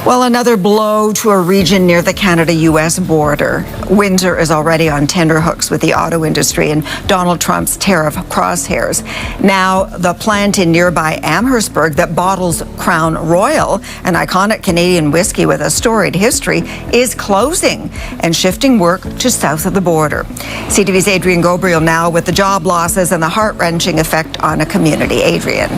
Well, another blow to a region near the Canada-U.S. border. Windsor is already on tenterhooks with the auto industry and Donald Trump's tariff crosshairs. Now, the plant in nearby Amherstburg that bottles Crown Royal, an iconic Canadian whiskey with a storied history, is closing and shifting work to south of the border. CTV's Adrian Gobriel now with the job losses and the heart-wrenching effect on a community. Adrian.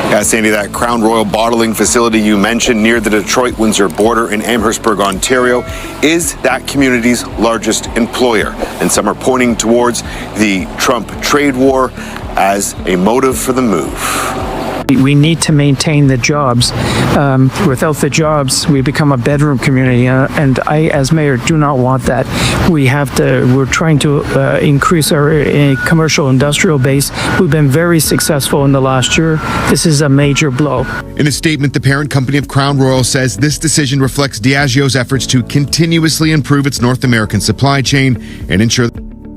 Yeah, Sandy, that Crown Royal bottling facility you mentioned near the Detroit-Windsor border in Amherstburg, Ontario, is that community's largest employer. And some are pointing towards the Trump trade war as a motive for the move. We need to maintain the jobs. Without the jobs, we become a bedroom community, and I, as mayor, do not want that. We're trying to increase our commercial industrial base. We've been very successful in the last year. This is a major blow. In a statement, the parent company of Crown Royal says this decision reflects Diageo's efforts to continuously improve its North American supply chain and ensure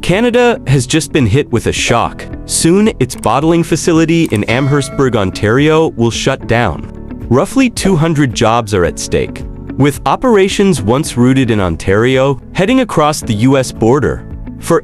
Canada has just been hit with a shock. Soon, its bottling facility in Amherstburg, Ontario will shut down. Roughly 200 jobs are at stake, with operations once rooted in Ontario heading across the U.S. border. For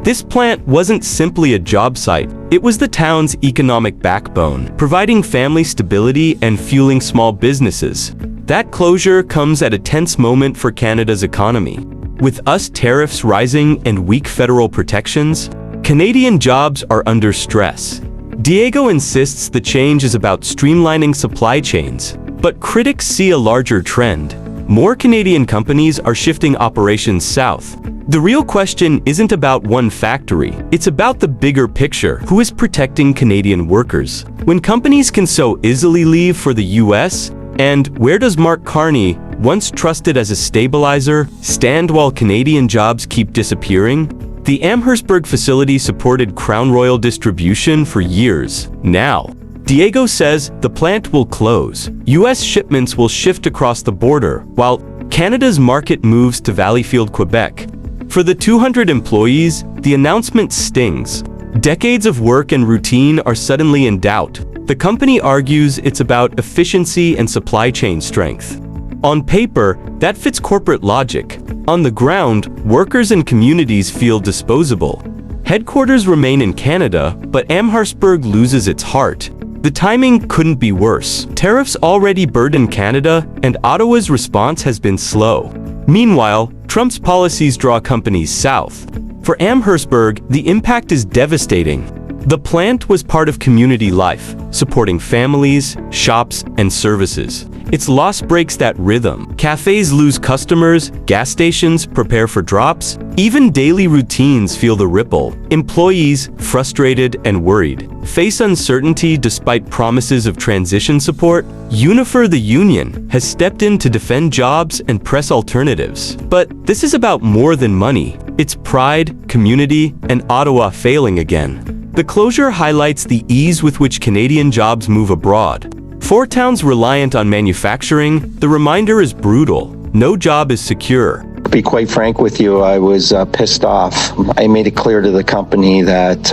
this plant wasn't simply a job site, it was the town's economic backbone, providing family stability and fueling small businesses. That closure comes at a tense moment for Canada's economy. With US tariffs rising and weak federal protections, Canadian jobs are under stress. Diageo insists the change is about streamlining supply chains, but critics see a larger trend. More Canadian companies are shifting operations south. The real question isn't about one factory, it's about the bigger picture. Who is protecting Canadian workers? When companies can so easily leave for the US, and where does Mark Carney, once trusted as a stabilizer, stand while Canadian jobs keep disappearing? The Amherstburg facility supported Crown Royal distribution for years. Now, Diageo says the plant will close. US shipments will shift across the border, while Canada's market moves to Valleyfield, Quebec. For the 200 employees, the announcement stings. Decades of work and routine are suddenly in doubt. The company argues it's about efficiency and supply chain strength. On paper, that fits corporate logic. On the ground, workers and communities feel disposable. Headquarters remain in Canada, but Amherstburg loses its heart. The timing couldn't be worse. Tariffs already burden Canada, and Ottawa's response has been slow. Meanwhile, Trump's policies draw companies south. For Amherstburg, the impact is devastating. The plant was part of community life, supporting families, shops, and services. Its loss breaks that rhythm. Cafes lose customers, gas stations prepare for drops, even daily routines feel the ripple. Employees, frustrated and worried, face uncertainty despite promises of transition support. Unifor, the union, has stepped in to defend jobs and press alternatives. But this is about more than money. It's pride, community, and Ottawa failing again. The closure highlights the ease with which Canadian jobs move abroad. For towns reliant on manufacturing, the reminder is brutal. No job is secure. To be quite frank with you, I was pissed off. I made it clear to the company that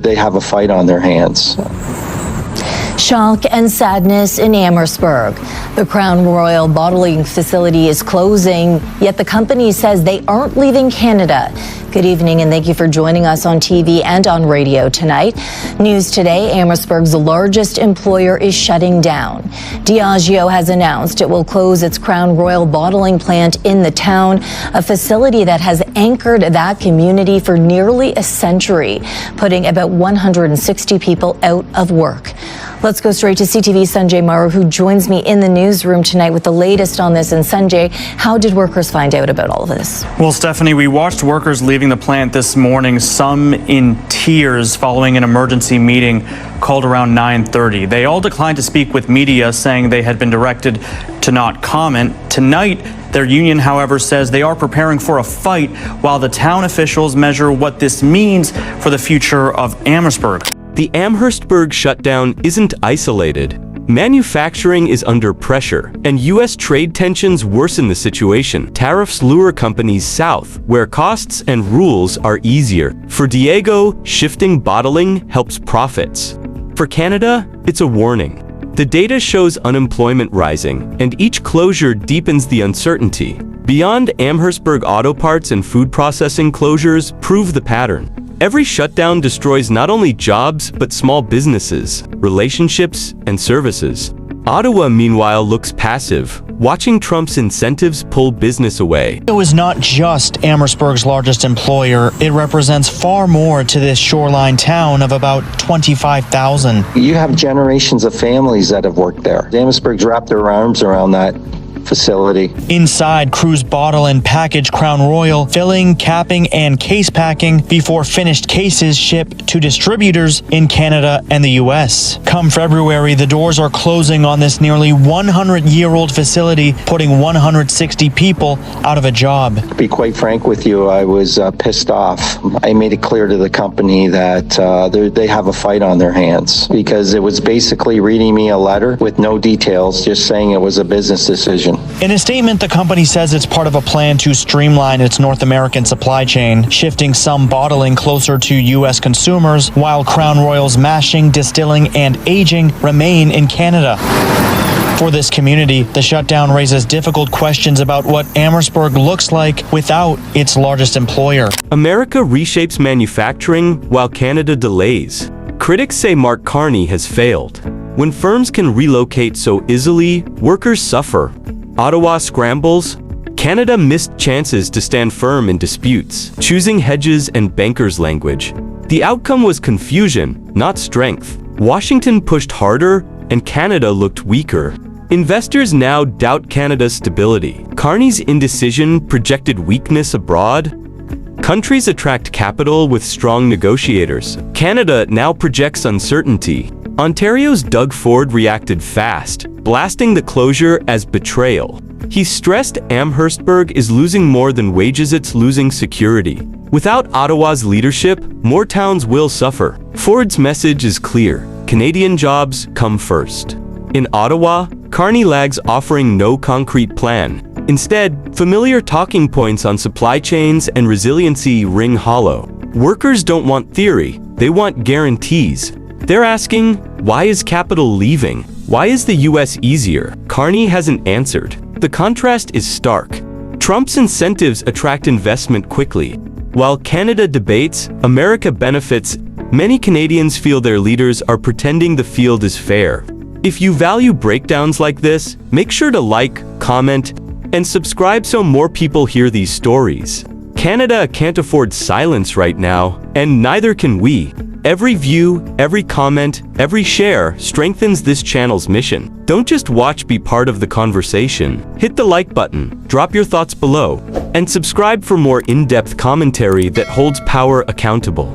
they have a fight on their hands. Shock and sadness in Amherstburg. The Crown Royal bottling facility is closing, yet the company says they aren't leaving Canada. Good evening, and thank you for joining us on TV and on radio tonight. News today, Amherstburg's largest employer is shutting down. Diageo has announced it will close its Crown Royal bottling plant in the town, a facility that has anchored that community for nearly a century, putting about 160 people out of work. Let's go straight to CTV's Sanjay Maru, who joins me in the newsroom tonight with the latest on this. And Sanjay, how did workers find out about all of this? Well, Stephanie, we watched workers leaving the plant this morning, some in tears following an emergency meeting called around 9:30. They all declined to speak with media, saying they had been directed to not comment. Tonight, their union, however, says they are preparing for a fight while the town officials measure what this means for the future of Amherstburg. The Amherstburg shutdown isn't isolated. Manufacturing is under pressure, and U.S. trade tensions worsen the situation. Tariffs lure companies south, where costs and rules are easier. For Diageo, shifting bottling helps profits. For Canada, it's a warning. The data shows unemployment rising, and each closure deepens the uncertainty. Beyond, Amherstburg auto parts and food processing closures prove the pattern. Every shutdown destroys not only jobs, but small businesses, relationships, and services. Ottawa, meanwhile, looks passive, watching Trump's incentives pull business away. It was not just Amherstburg's largest employer. It represents far more to this shoreline town of about 25,000. You have generations of families that have worked there. Amherstburg's wrapped their arms around that facility. Inside, crews bottle and package Crown Royal, filling, capping, and case packing before finished cases ship to distributors in Canada and the U.S. Come February, the doors are closing on this nearly 100-year-old facility, putting 160 people out of a job. To be quite frank with you, I was pissed off. I made it clear to the company that they have a fight on their hands because it was basically reading me a letter with no details, just saying it was a business decision. In a statement, the company says it's part of a plan to streamline its North American supply chain, shifting some bottling closer to U.S. consumers, while Crown Royal's mashing, distilling, and aging remain in Canada. For this community, the shutdown raises difficult questions about what Amherstburg looks like without its largest employer. America reshapes manufacturing while Canada delays. Critics say Mark Carney has failed. When firms can relocate so easily, workers suffer. Ottawa scrambles. Canada missed chances to stand firm in disputes, choosing hedges and bankers' language. The outcome was confusion, not strength. Washington pushed harder, and Canada looked weaker. Investors now doubt Canada's stability. Carney's indecision projected weakness abroad. Countries attract capital with strong negotiators. Canada now projects uncertainty. Ontario's Doug Ford reacted fast, blasting the closure as betrayal. He stressed Amherstburg is losing more than wages, it's losing security. Without Ottawa's leadership, more towns will suffer. Ford's message is clear: Canadian jobs come first. In Ottawa, Carney lags, offering no concrete plan. Instead, familiar talking points on supply chains and resiliency ring hollow. Workers don't want theory, they want guarantees. They're asking, why is capital leaving? Why is the US easier? Carney hasn't answered. The contrast is stark. Trump's incentives attract investment quickly. While Canada debates, America benefits. Many Canadians feel their leaders are pretending the field is fair. If you value breakdowns like this, make sure to like, comment, and subscribe so more people hear these stories. Canada can't afford silence right now, and neither can we. Every view, every comment, every share strengthens this channel's mission. Don't just watch, be part of the conversation. Hit the like button, drop your thoughts below, and subscribe for more in-depth commentary that holds power accountable.